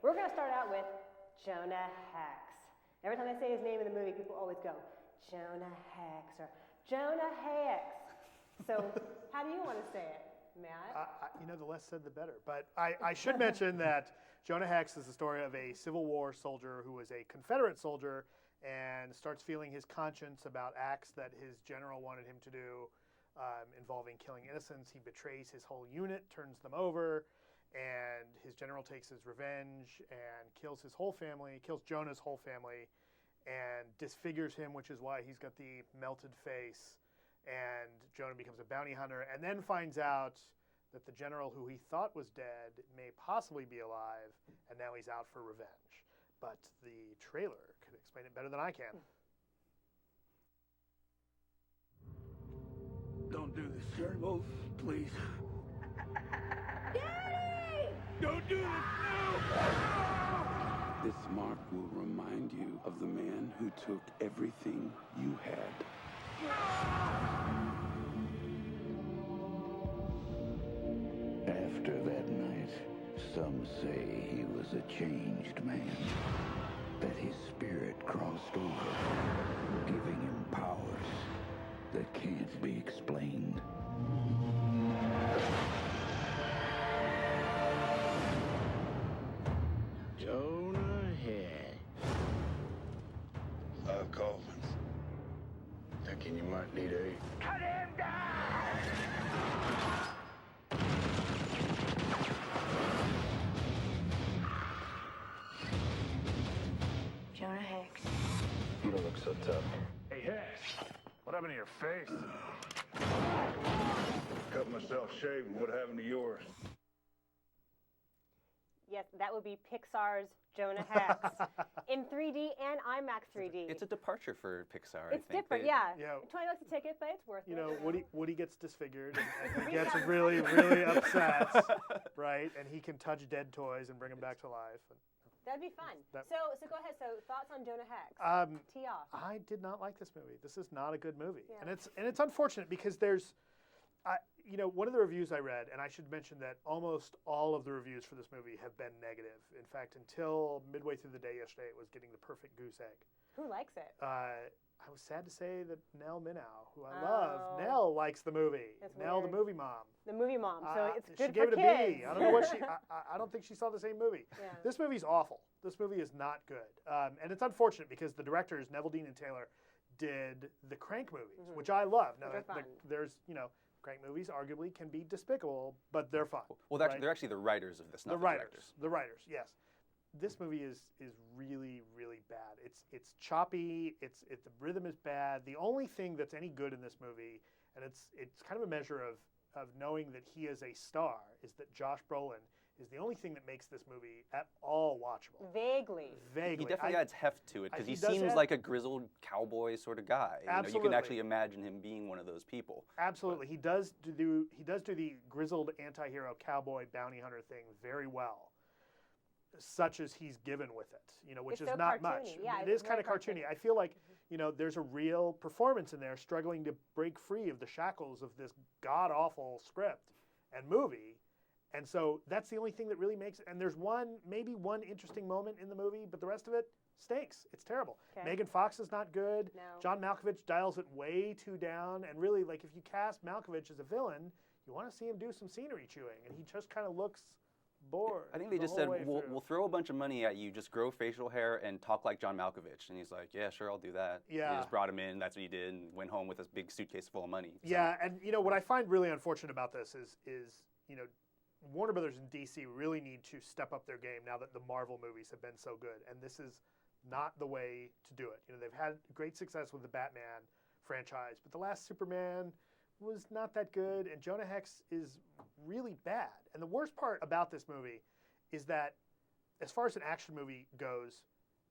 We're going to start out with Jonah Hex. Every time I say his name in the movie, people always go, Jonah Hex or Jonah Hex. So how do you want to say it, Matt? The less said, the better. But I should mention that Jonah Hex is the story of a Civil War soldier who was a Confederate soldier and starts feeling his conscience about acts that his general wanted him to do involving killing innocents. He betrays his whole unit, turns them over, and his general takes his revenge and kills his whole family, kills Jonah's whole family, and disfigures him, which is why he's got the melted face. And Jonah becomes a bounty hunter and then finds out that the general who he thought was dead may possibly be alive, and now he's out for revenge. But the trailer could explain it better than I can. Don't do this, Turnbull, please. Daddy! Don't do this now! This mark will remind you of the man who took everything you had. After that night, some say he was a changed man. That his spirit crossed over, giving him powers that can't be explained. Jonah Hex. Coffins. Thinking you might need a... Cut him down! Jonah Hex. You don't look so tough. Hey, Hex, what happened to your face? Cut myself shaving. What happened to yours? Yes, that would be Pixar's Jonah Hex in 3D and IMAX 3D. It's a departure for Pixar. It's I think. different, yeah. Yeah. $20 a ticket, but it's worth it. Woody gets disfigured and he gets really, really upset, right? And he can touch dead toys and bring them back to life. That'd be fun. So go ahead. So thoughts on Jonah Hex? Tee off. I did not like this movie. This is not a good movie, Yeah. and it's unfortunate because there's, one of the reviews I read, and I should mention that almost all of the reviews for this movie have been negative. In fact, until midway through the day yesterday, it was getting the perfect goose egg. Who likes it? I was sad to say that Nell Minow, who I love, Nell likes the movie. That's Nell, weird. the movie mom. The movie mom. So it's good she gave for it kids. a B. I don't know what she. I don't think she saw the same movie. Yeah. This movie's awful. This movie is not good, and it's unfortunate because the directors Neville Dean and Taylor did the Crank movies, which I love. Now, Which are fun. there's Crank movies arguably can be despicable, but they're fun. Well, right? they're actually the writers of this, not the the writers. directors. The writers, yes. This movie is really, really bad. It's choppy. The rhythm is bad. The only thing that's any good in this movie, and it's kind of a measure of knowing that he is a star, is that Josh Brolin is the only thing that makes this movie at all watchable. Vaguely. He definitely adds heft to it because he does seems add- like a grizzled cowboy sort of guy. You Absolutely. can actually imagine him being one of those people. Absolutely, he does do the grizzled anti-hero cowboy bounty hunter thing very well, such as he's given with it. Which It's is so not cartoony. much. Yeah, it it's is kind of very cartoony. cartoony. I feel like there's a real performance in there, struggling to break free of the shackles of this god awful script and movie. And so that's the only thing that really makes it. And there's maybe one interesting moment in the movie, but the rest of it stinks. It's terrible. Okay. Megan Fox is not good. No. John Malkovich dials it way too down. And really, like, if you cast Malkovich as a villain, you want to see him do some scenery chewing. And he just kind of looks bored. I think they the just whole said, way through. we'll throw a bunch of money at you, just grow facial hair and talk like John Malkovich. And he's like, yeah, sure, I'll do that. Yeah. They just brought him in, that's what he did, and went home with this big suitcase full of money. So. Yeah, and what I find really unfortunate about this is Warner Brothers and DC really need to step up their game now that the Marvel movies have been so good, and this is not the way to do it. They've had great success with the Batman franchise, but the last Superman was not that good, and Jonah Hex is really bad. And the worst part about this movie is that, as far as an action movie goes,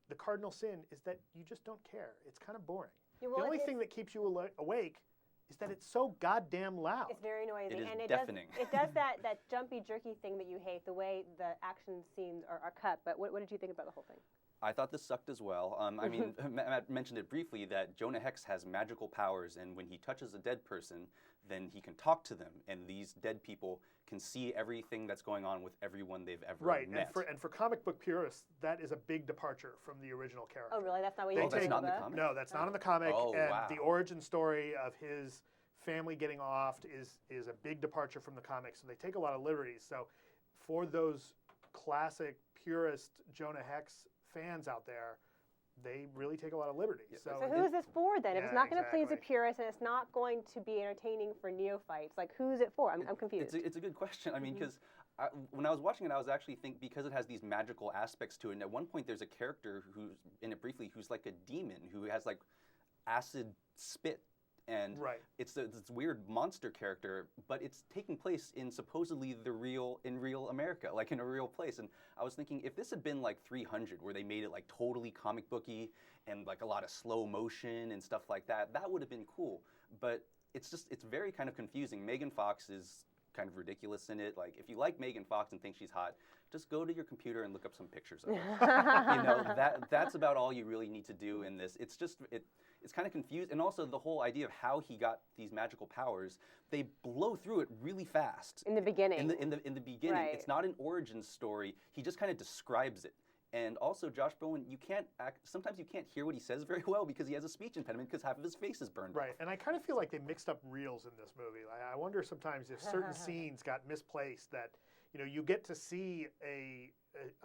the cardinal sin is that you just don't care. It's kind of boring. Yeah, the well, only thing that keeps you awake is that it's so goddamn loud. It's very noisy. It is and it deafening. Does, it does that jumpy, jerky thing that you hate, the way the action scenes are cut. But what did you think about the whole thing? I thought this sucked as well. I mean, Matt mentioned it briefly that Jonah Hex has magical powers, and when he touches a dead person, then he can talk to them, and these dead people can see everything that's going on with everyone they've ever met. And for comic book purists, that is a big departure from the original character. Oh, really? That's not what They you that's take not in the comic? No, that's not in the comic. Oh, and wow. the origin story of his family getting offed is a big departure from the comics. So they take a lot of liberties. So for those classic purist Jonah Hex fans out there, they really take a lot of liberties. Yeah. So who is this for then? If it's Yeah, not going to please the exactly. purists and it's not going to be entertaining for neophytes, like who's it for? I'm confused. It's a good question. I mean, because when I was watching it, I was actually thinking, because it has these magical aspects to it, and at one point there's a character who's, in it briefly, who's like a demon who has like acid spit. And it's this weird monster character, but it's taking place in supposedly real America, like in a real place. And I was thinking, if this had been like 300, where they made it like totally comic booky and like a lot of slow motion and stuff like that, that would have been cool. But it's very kind of confusing. Megan Fox is kind of ridiculous in it. Like, if you like Megan Fox and think she's hot, just go to your computer and look up some pictures of her. You know, that's about all you really need to do in this. It's just it's kind of confused, and also the whole idea of how he got these magical powers. They blow through it really fast In the beginning. In the beginning, Right. It's not an origin story. He just kind of describes it. And also, Josh Brolin, sometimes you can't hear what he says very well because he has a speech impediment because half of his face is burned. Right, and I kind of feel like they mixed up reels in this movie. I wonder sometimes if certain scenes got misplaced, that, you know, you get to see a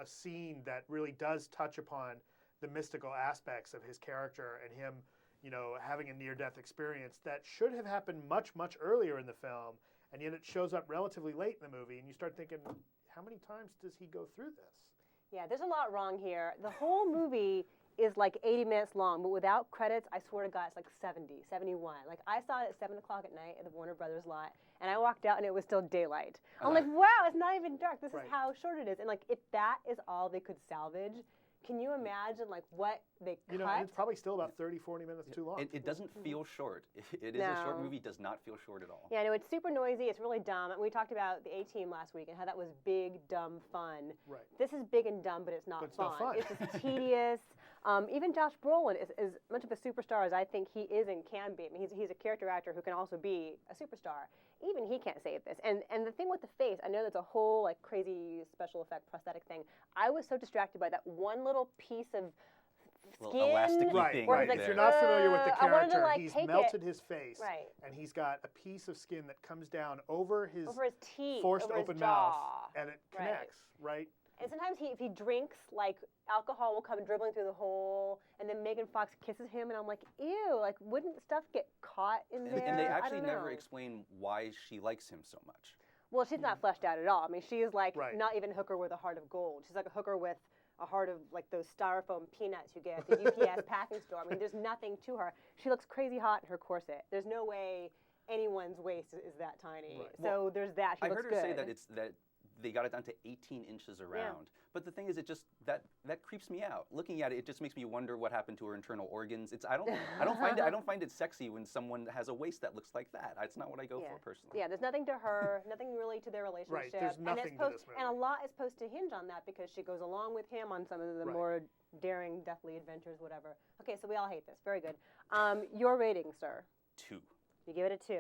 scene that really does touch upon the mystical aspects of his character and him, you know, having a near-death experience that should have happened much, much earlier in the film, and yet it shows up relatively late in the movie, and you start thinking, how many times does he go through this? Yeah, there's a lot wrong here. The whole movie is like 80 minutes long, but without credits, I swear to God, it's like 70, 71. Like, I saw it at 7 o'clock at night at the Warner Brothers lot, and I walked out and it was still daylight. I'm like, wow, it's not even dark. This is how short it is. And like, if that is all they could salvage, can you imagine like what they cut? You know, and it's probably still about 30, 40 minutes too long. It doesn't feel short. It is a short movie. Does not feel short at all. Yeah, no, it's super noisy. It's really dumb. And we talked about the A-Team last week and how that was big, dumb fun. Right. This is big and dumb, but it's not But it's not fun. It's just tedious. Even Josh Brolin is as much of a superstar as I think he is and can be. I mean, he's a character actor who can also be a superstar. Even he can't save this. And the thing with the face, I know that's a whole like crazy special effect prosthetic thing. I was so distracted by that one little piece of skin. Elasticy thing Right. there. If you're not familiar with the I wanted to, character, like, he's take melted it. his face, Right. and he's got a piece of skin that comes down over his teeth, forced over his open jaw. mouth, and it connects, right? And sometimes if he drinks, like, alcohol will come dribbling through the hole, and then Megan Fox kisses him, and I'm like, ew, like, wouldn't stuff get caught in there? And they I actually don't never know. explain why she likes him so much. Well, she's not fleshed out at all. I mean, she is like Right. not even a hooker with a heart of gold. She's like a hooker with a heart of like those styrofoam peanuts you get at the UPS packing store. I mean, there's nothing to her. She looks crazy hot in her corset. There's no way anyone's waist is that tiny. Right. So there's that. She I looks heard her good. say that they got it down to 18 inches around. But the thing is, it just that creeps me out. Looking at it, it just makes me wonder what happened to her internal organs. I don't find it sexy when someone has a waist that looks like that. It's not what I go for personally. Yeah, there's nothing to her, nothing really to their relationship. Right, there's nothing to this movie. And a lot is supposed to hinge on that because she goes along with him on some of the more daring, deathly adventures, whatever. Okay, so we all hate this. Very good. Your rating, sir? 2 You give it a 2.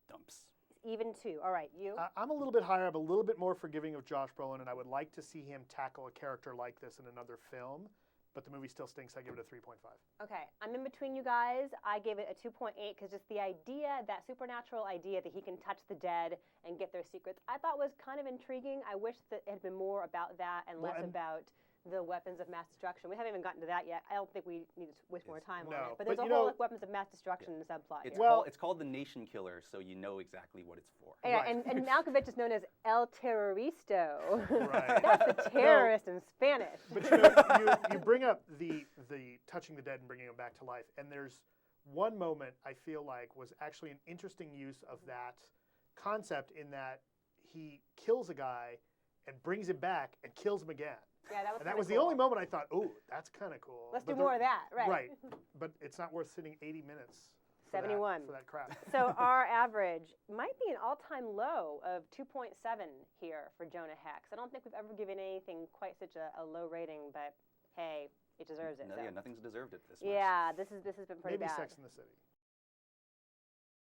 dumps. Even 2. All right, you? I'm a little bit higher. I'm a little bit more forgiving of Josh Brolin, and I would like to see him tackle a character like this in another film. But the movie still stinks. I give it a 3.5. Okay, I'm in between you guys. I gave it a 2.8 because just the idea, that supernatural idea that he can touch the dead and get their secrets, I thought was kind of intriguing. I wish that it had been more about that and less about the weapons of mass destruction. We haven't even gotten to that yet. I don't think we need to waste more time on it. But there's a whole like, weapons of mass destruction subplot here. It's called the Nation Killer, so you know exactly what it's for. Yeah, and Malkovich is known as El Terroristo. Right. That's the terrorist in Spanish. But you know, you bring up the touching the dead and bringing them back to life, and there's one moment I feel like was actually an interesting use of that concept in that he kills a guy and brings him back and kills him again. Yeah, that was. And that was cool. the only moment I thought, "Ooh, that's kind of cool." Let's do more of that, right? Right, but it's not worth sitting 80 minutes. 71 for that crap. So our average might be an all-time low of 2.7 here for Jonah Hex. I don't think we've ever given anything quite such a low rating, but hey, it deserves it. No, so. yeah, nothing's deserved it this much. Yeah, this has been pretty Maybe bad. Sex in the City.